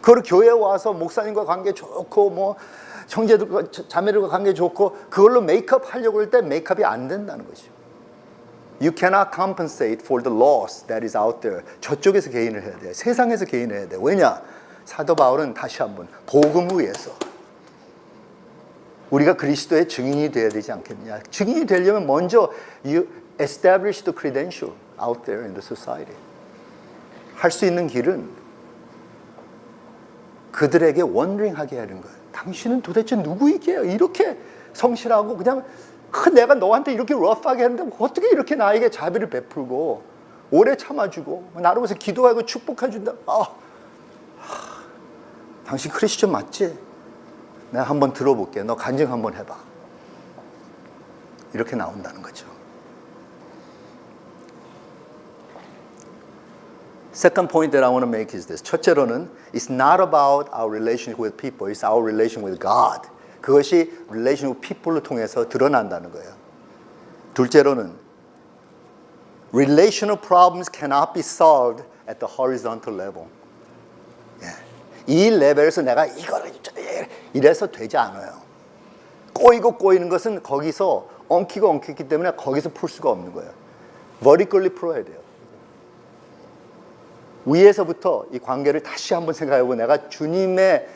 그걸 교회에 와서 목사님과 관계 좋고 뭐 형제들과 자매들과 관계 좋고 그걸로 메이크업 하려고 할 때 메이크업이 안 된다는 거죠. You cannot compensate for the loss that is out there. 저쪽에서 개인을 해야 돼. 세상에서 개인을 해야 돼. 왜냐? 사도 바울은 다시 한번 복음을 위해서 우리가 그리스도의 증인이 되어야 되지 않겠냐. 증인이 되려면 먼저 you establish the credential out there in the society. 할 수 있는 길은 그들에게 원링하게 하는 거예요. 당신은 도대체 누구이게요? 이렇게 성실하고 그냥 내가 너한테 이렇게 러프하게 했는데 어떻게 이렇게 나에게 자비를 베풀고 오래 참아주고 나를 위해서 기도하고 축복해준다. 당신 크리스천 맞지? 내가 한번 들어볼게. 너 간증 한번 해봐. 이렇게 나온다는 거죠. Second point that I want to make is this. 첫째로는 it's not about our relationship with people. It's our relation with God. 그것이 relation with people를 통해서 드러난다는 거예요. 둘째로는 relational problems cannot be solved at the horizontal level. 이 레벨에서 내가 이거를 이래서 되지 않아요. 꼬이는 것은 거기서 엉키기 때문에 거기서 풀 수가 없는 거예요. vertically 풀어야 돼요. 위에서부터 이 관계를 다시 한번 생각해보고 내가 주님의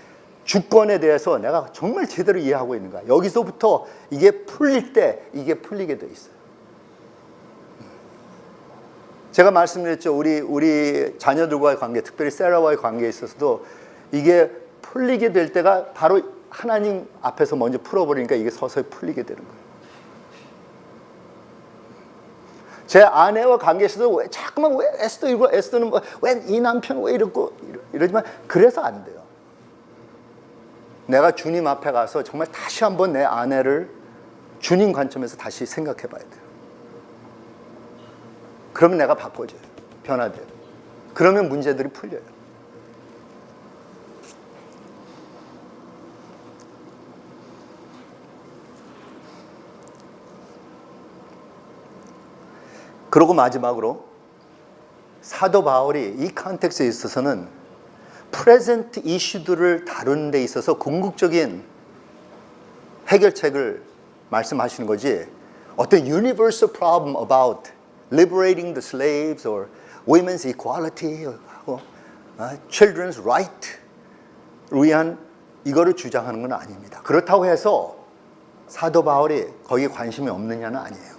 주권에 대해서 내가 정말 제대로 이해하고 있는가. 여기서부터 이게 풀릴 때 이게 풀리게 돼 있어요. 제가 말씀드렸죠. 우리 자녀들과의 관계, 특별히 세라와의 관계에 있어서도 이게 풀리게 될 때가 바로 하나님 앞에서 먼저 풀어버리니까 이게 서서히 풀리게 되는 거예요. 제 아내와 관계에서도 자꾸만 왜 에스더는 왜 이 남편 왜 이러고 이러지만 그래서 안 돼요. 내가 주님 앞에 가서 정말 다시 한번 내 아내를 주님 관점에서 다시 생각해 봐야 돼요. 그러면 내가 바꿔져요. 변화돼요. 그러면 문제들이 풀려요. 그리고 마지막으로 사도 바울이 이 컨텍스트에 있어서는 프레젠트 이슈들을 다루는 데 있어서 궁극적인 해결책을 말씀하시는 거지 어떤 universal problem about liberating the slaves or women's equality or children's right를 위한 이거를 주장하는 건 아닙니다. 그렇다고 해서 사도 바울이 거기에 관심이 없느냐는 아니에요.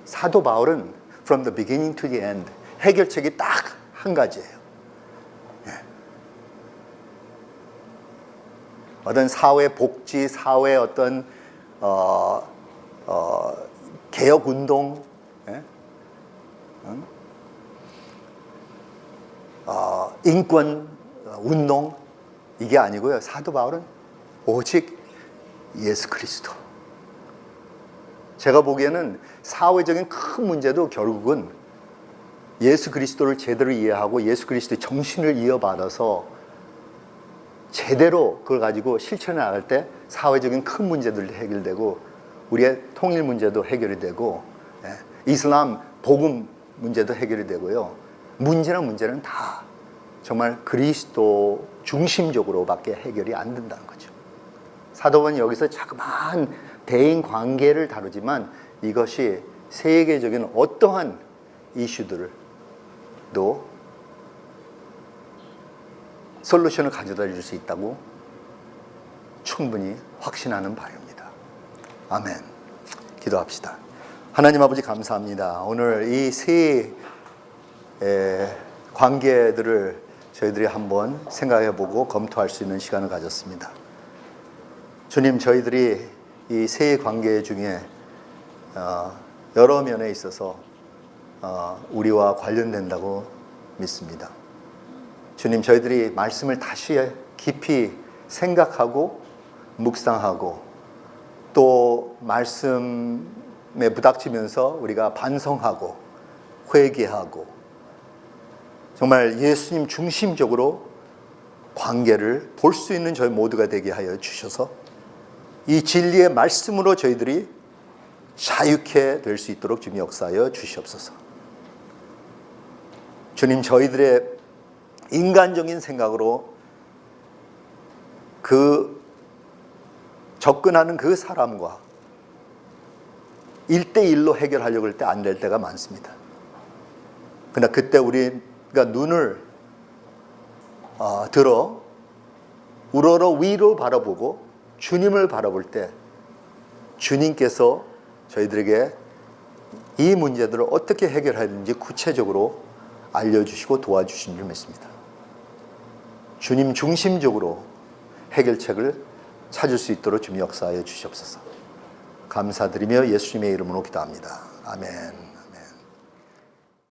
사도 바울은 from the beginning to the end 해결책이 딱 한 가지예요. 어떤 사회 복지, 사회 어떤 개혁 운동, 인권 운동 이게 아니고요. 사도 바울은 오직 예수 그리스도. 제가 보기에는 사회적인 큰 문제도 결국은 예수 그리스도를 제대로 이해하고 예수 그리스도의 정신을 이어받아서 제대로 그걸 가지고 실천해 나갈 때 사회적인 큰 문제들도 해결되고 우리의 통일 문제도 해결이 되고 이슬람 복음 문제도 해결이 되고요. 문제는 다 정말 그리스도 중심적으로밖에 해결이 안 된다는 거죠. 사도는 여기서 자그마한 대인 관계를 다루지만 이것이 세계적인 어떠한 이슈들도 솔루션을 가져다 줄 수 있다고 충분히 확신하는 바입니다. 아멘. 기도합시다. 하나님 아버지 감사합니다. 오늘 이 세 관계들을 저희들이 한번 생각해보고 검토할 수 있는 시간을 가졌습니다. 주님, 저희들이 이 세 관계 중에 여러 면에 있어서 우리와 관련된다고 믿습니다. 주님, 저희들이 말씀을 다시 깊이 생각하고 묵상하고 또 말씀에 부닥치면서 우리가 반성하고 회개하고 정말 예수님 중심적으로 관계를 볼 수 있는 저희 모두가 되게 하여 주셔서 이 진리의 말씀으로 저희들이 자유케 될 수 있도록 주님 역사하여 주시옵소서. 주님, 저희들의 인간적인 생각으로 그 접근하는 그 사람과 1대1로 해결하려고 할 때 안 될 때가 많습니다. 그러나 그때 우리가 눈을 들어 우러러 위로 바라보고 주님을 바라볼 때 주님께서 저희들에게 이 문제들을 어떻게 해결해야 되는지 구체적으로 알려주시고 도와주신 줄 믿습니다. 주님 중심적으로 해결책을 찾을 수 있도록 주님 역사하여 주시옵소서. 감사드리며 예수님의 이름으로 기도합니다. 아멘.